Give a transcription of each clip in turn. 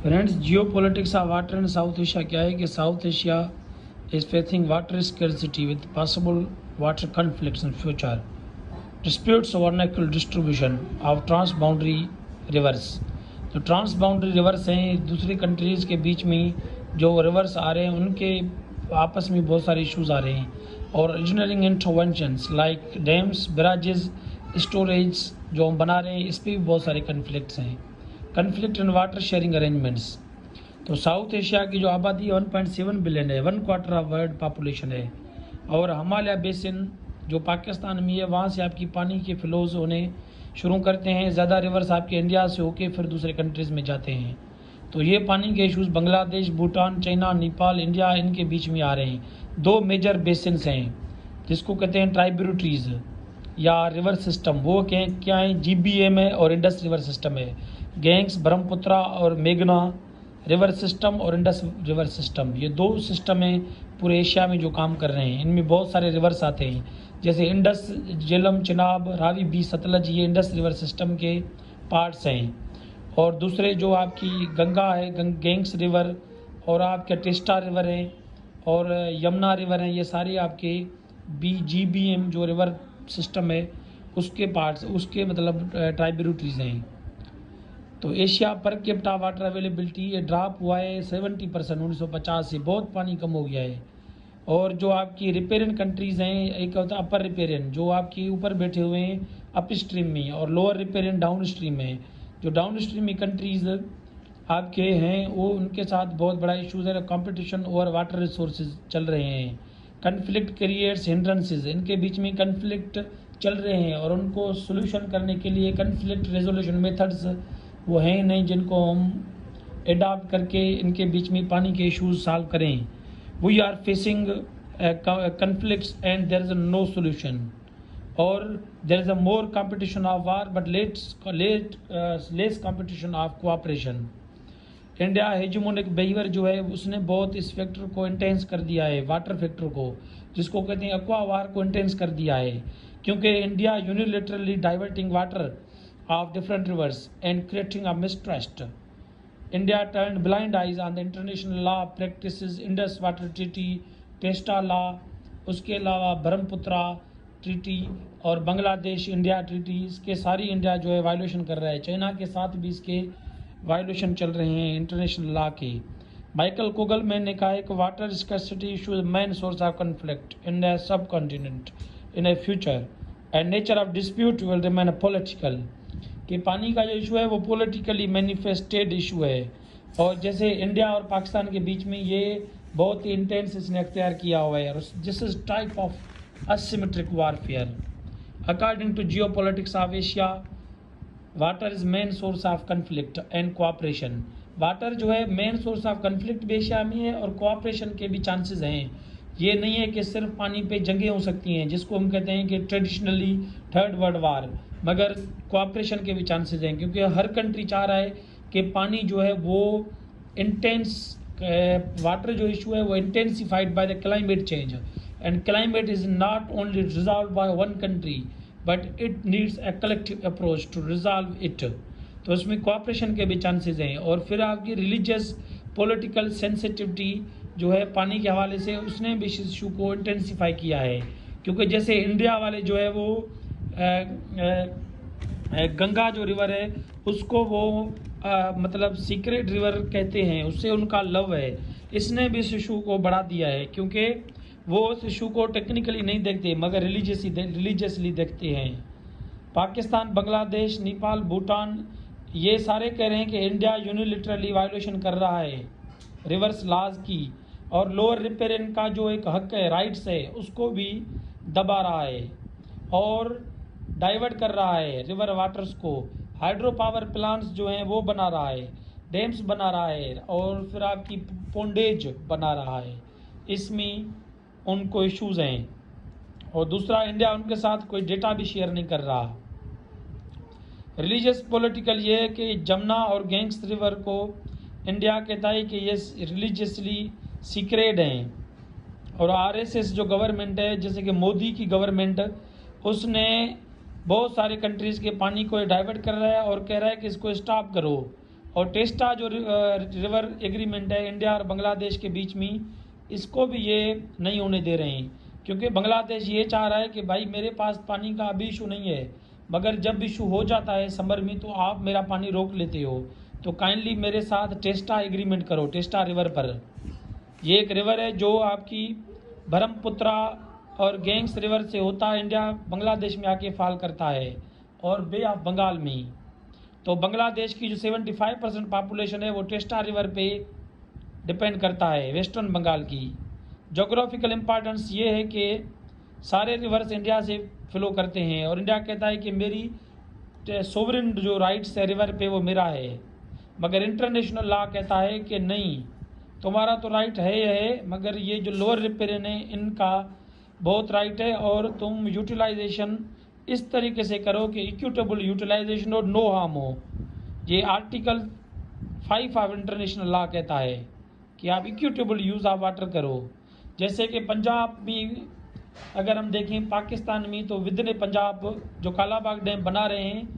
Friends, geopolitics of water in south Asia क्या है कि south Asia is facing water scarcity with possible water conflicts in future, disputes over equal distribution of transboundary reverse. जो transboundary reverse हैं दूसरी countries के बीच में जो reverse आ रहे हैं उनके आपस में बहुत सारे इश्यूज आ रहे हैं और engineering interventions like dams, barrages, storage जो हम बना रहे हैं इस पर भी बहुत सारे कन्फ्लिक्ट्स हैं। Conflict in water sharing arrangements. तो साउथ एशिया की जो आबादी 1.7 बिलियन है, 1/4 ऑफ वर्ल्ड पॉपुलेशन है, और हिमालय बेसिन जो पाकिस्तान में है वहाँ से आपकी पानी के फ्लोज होने शुरू करते हैं। ज़्यादा रिवर्स आपके इंडिया से होके फिर दूसरे कंट्रीज़ में जाते हैं। तो ये पानी के issues Bangladesh, Bhutan, China, Nepal, India इनके बीच में आ रहे हैं। दो मेजर बेसिन्स हैं जिसको कहते हैं ट्राइब्यूटरीज या रिवर सिस्टम। वो क्या है? GBM है और इंडस रिवर सिस्टम है। गैंग्स, ब्रह्मपुत्रा और मेघना रिवर सिस्टम और इंडस रिवर सिस्टम, ये दो सिस्टम हैं पूरे एशिया में जो काम कर रहे हैं। इनमें बहुत सारे रिवर्स आते हैं जैसे इंडस, झेलम, चिनाब, रावी, बी, सतलज, ये इंडस रिवर सिस्टम के पार्ट्स हैं। और दूसरे जो आपकी गंगा है, गैंग्स रिवर, और आपके टेस्टा रिवर हैं और यमुना रिवर हैं, ये सारे आपके GBM जो रिवर सिस्टम है उसके पार्ट्स, उसके मतलब ट्राइब्यूटरीज हैं। तो Asia per capita water availability ये ड्रॉप हुआ है 70% 1950 से, बहुत पानी कम हो गया है। और जो आपकी रिपेरियन कंट्रीज़ हैं, एक होता है अपर रिपेरियन जो आपके ऊपर बैठे हुए हैं अप स्ट्रीम में, और लोअर रिपेरियन डाउन स्ट्रीम में। जो डाउन स्ट्रीम में कंट्रीज़ आपके हैं वो उनके साथ बहुत बड़ा इशूज़ है, कंपटीशन ओवर वाटर रिसोर्सेज चल रहे हैं। कन्फ्लिक्ट क्रिएट्स हिंड्रेंसेज, इनके बीच में कन्फ्लिक्ट चल रहे हैं और उनको सोल्यूशन करने के लिए कन्फ्लिक्ट रेजोल्यूशन मेथड्स वो हैं नहीं जिनको हम एडाप्ट करके इनके बीच में पानी के इश्यूज सॉल्व करें। We are facing conflicts and there is no solution, or there is a more competition of war but less competition of cooperation। India hegemonic behaviour जो है उसने बहुत इस फैक्टर को इंटेंस कर दिया है, वाटर फैक्टर को, जिसको कहते हैं एक्वा वार को इंटेंस कर दिया है, क्योंकि India unilaterally diverting water of different rivers and creating a mistrust। India turned blind eyes on the international law practices, Indus Water Treaty, टेस्टा law, उसके अलावा ब्रह्मपुत्रा ट्रीटी और बांग्लादेश इंडिया ट्रीटी, इसके सारी इंडिया जो है वायलेशन कर रहा है। चाइना के साथ भी इसके वायलेशन चल रहे हैं इंटरनेशनल लॉ के। माइकल कोगलमैन ने कहा है कि water scarcity issue is main source of conflict in the sub continent in A future and nature of dispute will remain political. कि पानी का जो इशू है वो पॉलिटिकली मैनिफेस्टेड इशू है, और जैसे इंडिया और पाकिस्तान के बीच में ये बहुत ही इंटेंस इसने अख्तियार किया हुआ है, और this is type of asymmetric warfare. According to geo politics of Asia, water is main source of conflict and cooperation. Water जो है मेन सोर्स ऑफ कन्फ्लिक्ट भी एशिया में है और कोऑपरेशन के भी चांसेस हैं। ये नहीं है कि सिर्फ पानी पे जंगें हो सकती हैं जिसको हम कहते हैं कि ट्रेडिशनली थर्ड वर्ल्ड वार, मगर कोऑपरेशन के भी चांसेस हैं, क्योंकि हर कंट्री चाह रहा है कि पानी जो है वो इंटेंस, वाटर जो इशू है वो intensified by the climate change, and climate is not only resolve by one country but it needs a collective approach to resolve it. तो उसमें कोऑपरेशन के भी चांसेस हैं। और फिर आपकी रिलीजियस पॉलिटिकल सेंसिटिविटी जो है पानी के हवाले से, उसने भी इस इशू को इंटेंसिफाई किया है, क्योंकि जैसे इंडिया वाले जो है वो गंगा जो रिवर है उसको वो मतलब सीक्रेट रिवर कहते हैं, उससे उनका लव है। इसने भी इस इशू को बढ़ा दिया है, क्योंकि वो उस इशू को टेक्निकली नहीं देखते मगर रिलीजियसली देखते हैं। पाकिस्तान, बांग्लादेश, नेपाल, भूटान ये सारे कह रहे हैं कि इंडिया यूनिलिटरली वायलेशन कर रहा है रिवर्स लॉज की, और लोअर रिपेरियन का जो एक हक है, राइट्स है, उसको भी दबा रहा है और डाइवर्ट कर रहा है रिवर वाटर्स को। हाइड्रो पावर प्लांट्स जो हैं वो बना रहा है, डैम्स बना रहा है, और फिर आपकी पोंडेज बना रहा है। इसमें उनको इश्यूज हैं। और दूसरा, इंडिया उनके साथ कोई डेटा भी शेयर नहीं कर रहा। रिलीजियस पॉलिटिकल ये है कि जमुना और गैंग्स रिवर को इंडिया कहता है कि ये रिलीजियसली सीक्रेट हैं, और आरएसएस जो गवर्नमेंट है, जैसे कि मोदी की गवर्नमेंट, उसने बहुत सारे कंट्रीज़ के पानी को डाइवर्ट कर रहा है और कह रहा है कि इसको स्टॉप करो, और टेस्टा जो रिवर एग्रीमेंट है इंडिया और बांग्लादेश के बीच में, इसको भी ये नहीं होने दे रहे हैं, क्योंकि बांग्लादेश ये चाह रहा है कि भाई मेरे पास पानी का अभी इशू नहीं है, मगर जब इशू हो जाता है समर में तो आप मेरा पानी रोक लेते हो, तो काइंडली मेरे साथ टेस्टा एग्रीमेंट करो। टेस्टा रिवर पर, ये एक रिवर है जो आपकी ब्रह्मपुत्रा और गैंग्स रिवर से होता है, इंडिया बांग्लादेश में आके फॉल करता है और बे ऑफ बंगाल में। तो बांग्लादेश की जो 75% पॉपुलेशन है वो टेस्टा रिवर पे डिपेंड करता है, वेस्टर्न बंगाल की। जोग्राफिकल इम्पॉर्टेंस ये है कि सारे रिवर्स इंडिया से फ्लो करते हैं और इंडिया कहता है कि मेरी सोवरेन जो राइट्स है रिवर पे वो मेरा है, मगर इंटरनेशनल लॉ कहता है कि नहीं, तुम्हारा तो राइट है, मगर ये जो लोअर रिपेरियन है इनका बहुत राइट है, और तुम यूटिलाइजेशन इस तरीके से करो कि इक्विटेबल यूटिलाइजेशन और नो हार्म हो। ये आर्टिकल 5 ऑफ इंटरनेशनल लॉ कहता है कि आप इक्विटेबल यूज़ ऑफ वाटर करो। जैसे कि पंजाब में अगर हम देखें, पाकिस्तान में, तो विद इन पंजाब जो कालाबाग डैम बना रहे हैं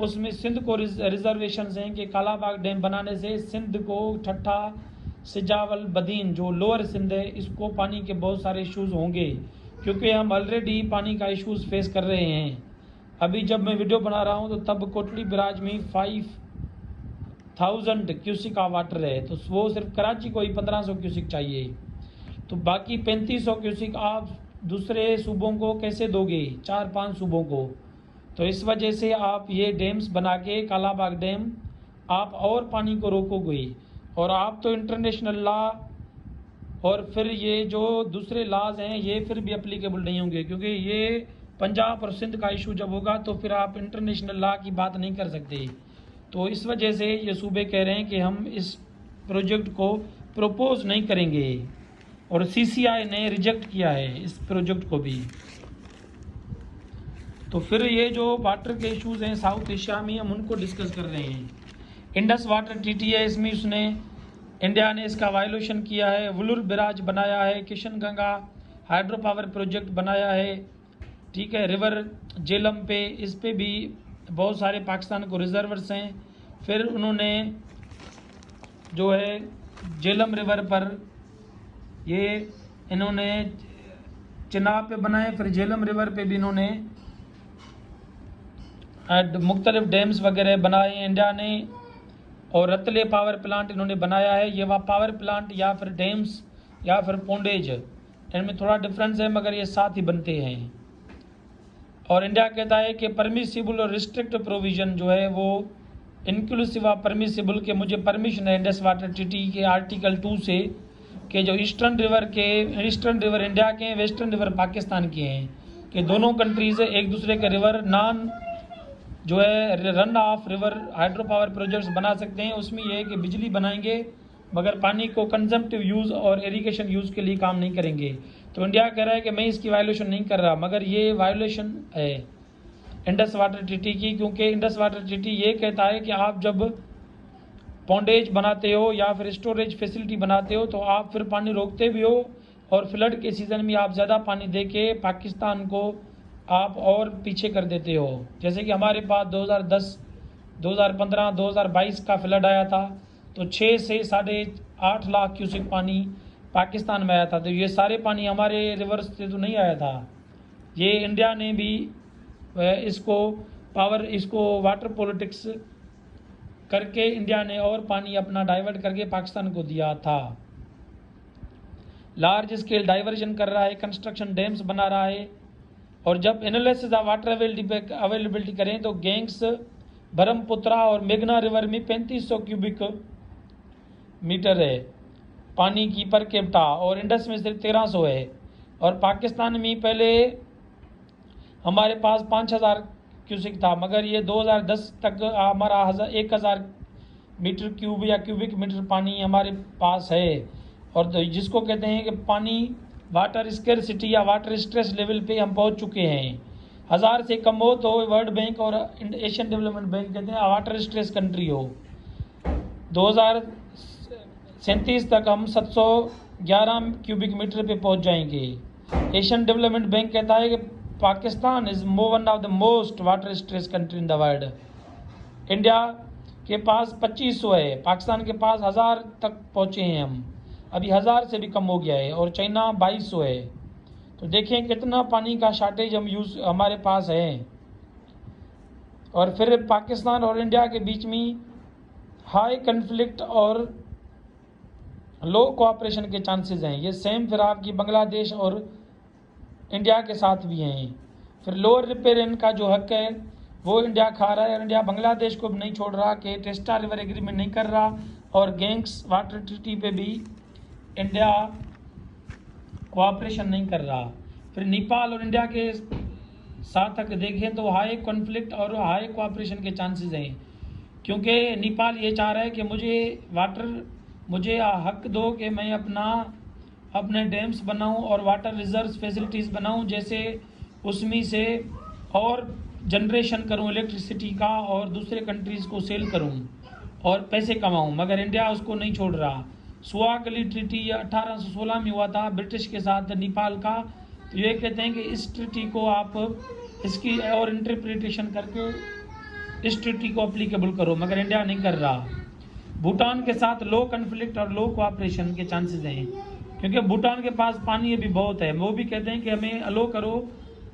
उसमें सिंध को रिजर्वेशन हैं कि कालाबाग डैम बनाने से सिंध को, ठट्ठा, सिजावल, बदीन जो लोअर सिंध है इसको पानी के बहुत सारे इश्यूज़ होंगे, क्योंकि हम ऑलरेडी पानी का इश्यूज़ फेस कर रहे हैं। अभी जब मैं वीडियो बना रहा हूँ तो तब कोटली बराज में 5000 क्यूसिक का वाटर है, तो वो सिर्फ कराची को ही 1500 क्यूसिक चाहिए, तो बाकी 3500 क्यूसिक आप दूसरे सूबों को कैसे दोगे, 4-5 सूबों को। तो इस वजह से आप ये डैम्स बना के, कालाबाग डैम, आप और पानी को रोकोगे, और आप तो इंटरनेशनल लॉ और फिर ये जो दूसरे लॉज हैं ये फिर भी अप्लीकेबल नहीं होंगे, क्योंकि ये पंजाब और सिंध का इशू जब होगा तो फिर आप इंटरनेशनल लॉ की बात नहीं कर सकते। तो इस वजह से ये सूबे कह रहे हैं कि हम इस प्रोजेक्ट को प्रपोज नहीं करेंगे, और सीसीआई ने रिजेक्ट किया है इस प्रोजेक्ट को भी। तो फिर ये जो वाटर के इश्यूज़ हैं साउथ एशिया में, हम उनको डिस्कस कर रहे हैं। इंडस वाटर ट्रीटी है, इसमें उसने इंडिया ने इसका वायोलेशन किया है। वुलुर बैराज बनाया है, Kishan Ganga hydro power project बनाया है, ठीक है। रिवर जेलम पे, इस पे भी बहुत सारे पाकिस्तान को रिजर्वर्स हैं। फिर उन्होंने जो है जेलम रिवर पर ये इन्होंने चिनाब पे बनाए, फिर जेलम रिवर पे भी इन्होंने मुख्तलिफ डैम्स वगैरह बनाए इंडिया ने, और रतले पावर प्लांट इन्होंने बनाया है। ये वह पावर प्लांट या फिर डैम्स या फिर पोंडेज, इनमें थोड़ा डिफरेंस है मगर ये साथ ही बनते हैं। और इंडिया कहता है कि परमिसिबल और रिस्ट्रिक्ट प्रोविज़न जो है वो इंक्लूसिव ऑफ परमिसिबल के मुझे परमिशन है इंडस वाटर ट्रीटी के आर्टिकल 2 से, कि जो ईस्टर्न रिवर इंडिया के हैं, वेस्टर्न रिवर पाकिस्तान के हैं, कि दोनों कंट्रीज एक दूसरे के रिवर नॉन जो है run of river hydro power projects बना सकते हैं। उसमें यह है कि बिजली बनाएंगे मगर पानी को कंजम्पटिव यूज़ और इरिगेशन यूज़ के लिए काम नहीं करेंगे। तो इंडिया कह रहा है कि मैं इसकी वायोलेशन नहीं कर रहा, मगर ये वायोलेशन है इंडस वाटर ट्रीटी की, क्योंकि इंडस वाटर ट्रीटी ये कहता है कि आप जब पॉन्डेज बनाते हो या फिर स्टोरेज फैसिलिटी बनाते हो तो आप फिर पानी रोकते भी हो, और फ्लड के सीज़न में आप ज़्यादा पानी दे के पाकिस्तान को आप और पीछे कर देते हो। जैसे कि हमारे पास 2010, 2015, 2022 का फ्लड आया था, तो 6 से 8.5 लाख क्यूसिक पानी पाकिस्तान में आया था। तो ये सारे पानी हमारे रिवर्स से तो नहीं आया था। ये इंडिया ने भी इसको वाटर पॉलिटिक्स करके इंडिया ने और पानी अपना डाइवर्ट करके पाकिस्तान को दिया था। लार्ज स्केल डाइवर्जन कर रहा है, कंस्ट्रक्शन डैम्स बना रहा है। और जब एनालिसिस ऑफ वाटर अवेलेबिलिटी करें तो गैंग्स, ब्रह्मपुत्रा और मेघना रिवर में 3500 क्यूबिक मीटर है पानी की पर कैप्टा, और इंडस में सिर्फ 1300 है। और पाकिस्तान में पहले हमारे पास 5000 क्यूसिक था, मगर ये 2010 तक हमारा 1000 मीटर क्यूब या क्यूबिक मीटर पानी हमारे पास है। और तो जिसको कहते हैं कि पानी वाटर स्केर्सिटी या वाटर स्ट्रेस लेवल पे हम पहुंच चुके हैं। 1000 से कम हो तो वर्ल्ड बैंक और एशियन डेवलपमेंट बैंक कहते हैं वाटर स्ट्रेस कंट्री हो। 2037 तक हम 711 क्यूबिक मीटर पे पहुंच जाएंगे। एशियन डेवलपमेंट बैंक कहता है कि Pakistan is one of the most water stress country in the world. India के पास 2500 है, पाकिस्तान के पास 1000 तक पहुँचे हैं हम, अभी 1000 से भी कम हो गया है, और चाइना 2200 है। तो देखें कितना पानी का शार्टेज हमारे पास है। और फिर पाकिस्तान और इंडिया के बीच में हाई कन्फ्लिक्ट और लो कोऑपरेशन के चांसेस हैं। ये सेम फिर आपकी बांग्लादेश और इंडिया के साथ भी हैं। फिर लोअर रिपेरियन का जो हक है वो इंडिया खा रहा है, और इंडिया बांग्लादेश को भी नहीं छोड़ रहा कि टेस्टा रिवर एग्रीमेंट नहीं कर रहा, और गैंग्स वाटर ट्रीटी पे भी इंडिया कोऑपरेशन नहीं कर रहा। फिर नेपाल और इंडिया के साथ अगर देखें तो हाई कॉन्फ्लिक्ट और हाई कोऑपरेशन के चांसेस हैं, क्योंकि नेपाल ये चाह रहा है कि मुझे हक दो कि मैं अपने डैम्स बनाऊं और वाटर रिजर्व फैसिलिटीज़ बनाऊं, जैसे उसमें से और जनरेशन करूं इलेक्ट्रिसिटी का और दूसरे कंट्रीज़ को सेल करूं और पैसे कमाऊं। मगर इंडिया उसको नहीं छोड़ रहा। सुआकली ट्रीटी 1816 में हुआ था ब्रिटिश के साथ नेपाल का। तो ये कहते हैं कि इस ट्रीटी को आप इसकी और इंटरप्रिटेशन करके इस ट्रीटी को अप्लीकेबल करो, मगर इंडिया नहीं कर रहा। भूटान के साथ लो कन्फ्लिक्ट और लो कोऑपरेशन के चांसेस हैं, क्योंकि भूटान के पास पानी अभी बहुत है। वो भी कहते हैं कि हमें अलो करो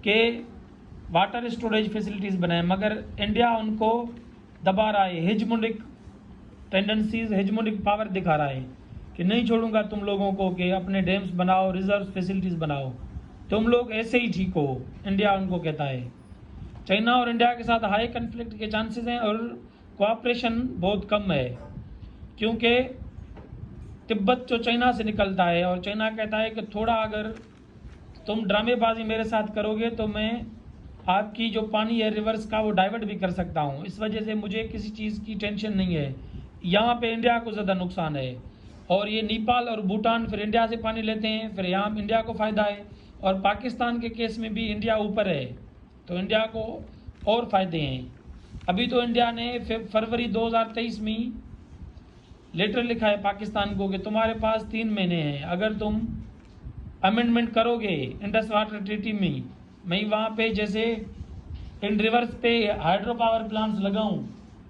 कि वाटर स्टोरेज फैसिलिटीज़ बनाए, मगर इंडिया उनको दबा रहा है। हेजमोनिक टेंडेंसीज, हेजमोनिक पावर दिखा रहा है कि नहीं छोड़ूंगा तुम लोगों को कि अपने डैम्स बनाओ, रिजर्व फैसिलिटीज़ बनाओ, तुम लोग ऐसे ही ठीक हो, इंडिया उनको कहता है। चाइना और इंडिया के साथ हाई कन्फ्लिक्ट के चांसेस हैं और कोऑपरेशन बहुत कम है, क्योंकि तिब्बत जो चाइना से निकलता है और चाइना कहता है कि थोड़ा अगर तुम ड्रामेबाजी मेरे साथ करोगे तो मैं आपकी जो पानी है रिवर्स का वो डाइवर्ट भी कर सकता हूँ। इस वजह से मुझे किसी चीज़ की टेंशन नहीं है। यहाँ पे इंडिया को ज़्यादा नुकसान है। और ये नेपाल और भूटान फिर इंडिया से पानी लेते हैं, फिर यहाँ इंडिया को फ़ायदा है। और पाकिस्तान के केस में भी इंडिया ऊपर है, तो इंडिया को और फ़ायदे हैं। अभी तो इंडिया ने फरवरी 2023 में लेटर लिखा है पाकिस्तान को कि तुम्हारे पास 3 महीने हैं, अगर तुम अमेंडमेंट करोगे इंडस वाटर ट्रीटी में, मैं वहाँ पे जैसे इन रिवर्स पे हाइड्रो पावर प्लांट्स लगाऊं,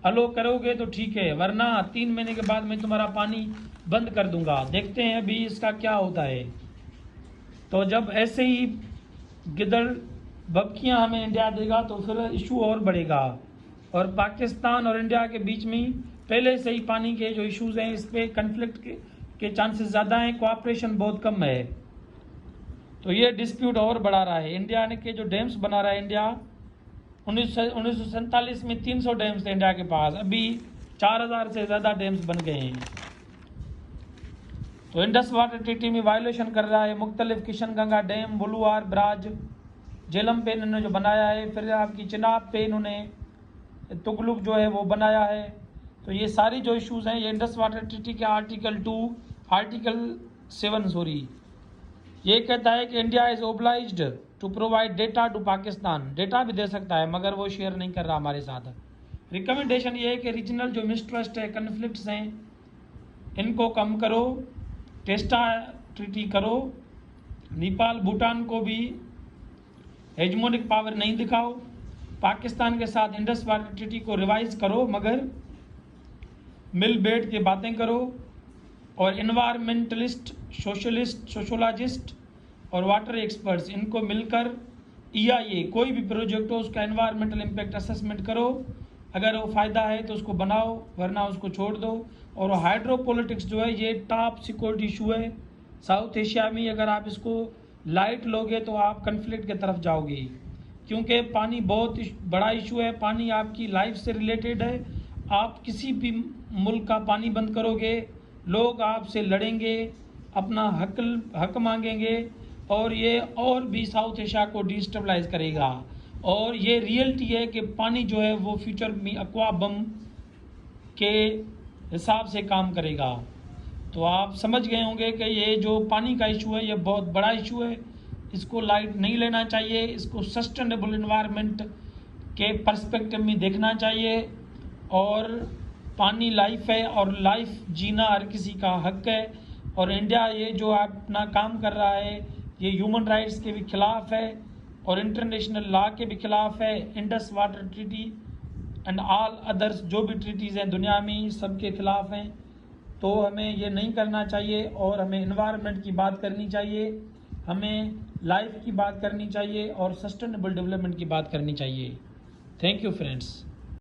अलो करोगे तो ठीक है, वरना 3 महीने के बाद मैं तुम्हारा पानी बंद कर दूंगा। देखते हैं अभी इसका क्या होता है। तो जब ऐसे ही गिदड़ बबकियां हमें इंडिया देगा तो फिर इशू और बढ़ेगा। और पाकिस्तान और इंडिया के बीच में पहले से ही पानी के जो इश्यूज हैं, इस पे कन्फ्लिक्ट के चांसेस ज़्यादा हैं, कोऑपरेशन बहुत कम है। तो ये डिस्प्यूट और बढ़ा रहा है। इंडिया ने के जो डैम्स बना रहा है, इंडिया 1947 में 300 डैम्स थे इंडिया के पास, अभी 4000 से ज़्यादा डैम्स बन गए हैं। तो इंडस वाटर ट्रीटी में वायलेशन कर रहा है। मुख्तलिफ किशनगंगा डैम, बुलुआर, ब्राज, जेलम पे इन्होंने जो बनाया है, फिर आपकी चिनाब पे इन्होंने तुगलुक जो है वो बनाया है। तो ये सारी जो इश्यूज़ हैं ये इंडस वाटर ट्रीटी के आर्टिकल 7 ये कहता है कि India is obliged to provide data to Pakistan. Data भी दे सकता है मगर वो शेयर नहीं कर रहा हमारे साथ। रिकमेंडेशन ये है कि रीजनल जो मिसट्रस्ट है, कन्फ्लिक्ट्स हैं, इनको कम करो, टेस्टा ट्रीटी करो, नेपाल भूटान को भी हेजमोनिक पावर नहीं दिखाओ, पाकिस्तान के साथ इंडस वाटर ट्रीटी को रिवाइज करो, मगर मिल बैठ के बातें करो। और इन्वायरमेंटलिस्ट, सोशोलॉजिस्ट और वाटर एक्सपर्ट्स, इनको मिलकर EIA कोई भी प्रोजेक्ट हो उसका एनवायरमेंटल इम्पैक्ट असेसमेंट करो, अगर वो फ़ायदा है तो उसको बनाओ, वरना उसको छोड़ दो। और हाइड्रो पॉलिटिक्स जो है ये टॉप सिक्योरिटी इशू है साउथ एशिया में। अगर आप इसको लाइट लोगे तो आप कन्फ्लिक्ट की तरफ जाओगे, क्योंकि पानी बहुत बड़ा इशू है। पानी आपकी लाइफ से रिलेटेड है। आप किसी भी मुल्क का पानी बंद करोगे, लोग आपसे लड़ेंगे, अपना हक मांगेंगे, और ये और भी साउथ एशिया को डिस्टेबलाइज करेगा। और ये रियलिटी है कि पानी जो है वो फ्यूचर में अक्वा बम के हिसाब से काम करेगा। तो आप समझ गए होंगे कि ये जो पानी का इशू है ये बहुत बड़ा इशू है, इसको लाइट नहीं लेना चाहिए, इसको सस्टेनेबल एनवायरनमेंट के पर्सपेक्टिव में देखना चाहिए। और पानी लाइफ है और लाइफ जीना हर किसी का हक है। और इंडिया ये जो अपना काम कर रहा है ये ह्यूमन राइट्स के भी खिलाफ है और इंटरनेशनल लॉ के भी खिलाफ है। Indus water treaty and all others, जो भी ट्रीटीज़ हैं दुनिया में सबके ख़िलाफ़ हैं। तो हमें ये नहीं करना चाहिए और हमें इन्वायरमेंट की बात करनी चाहिए, हमें लाइफ की बात करनी चाहिए और सस्टेनेबल डेवलपमेंट की बात करनी चाहिए। Thank you friends.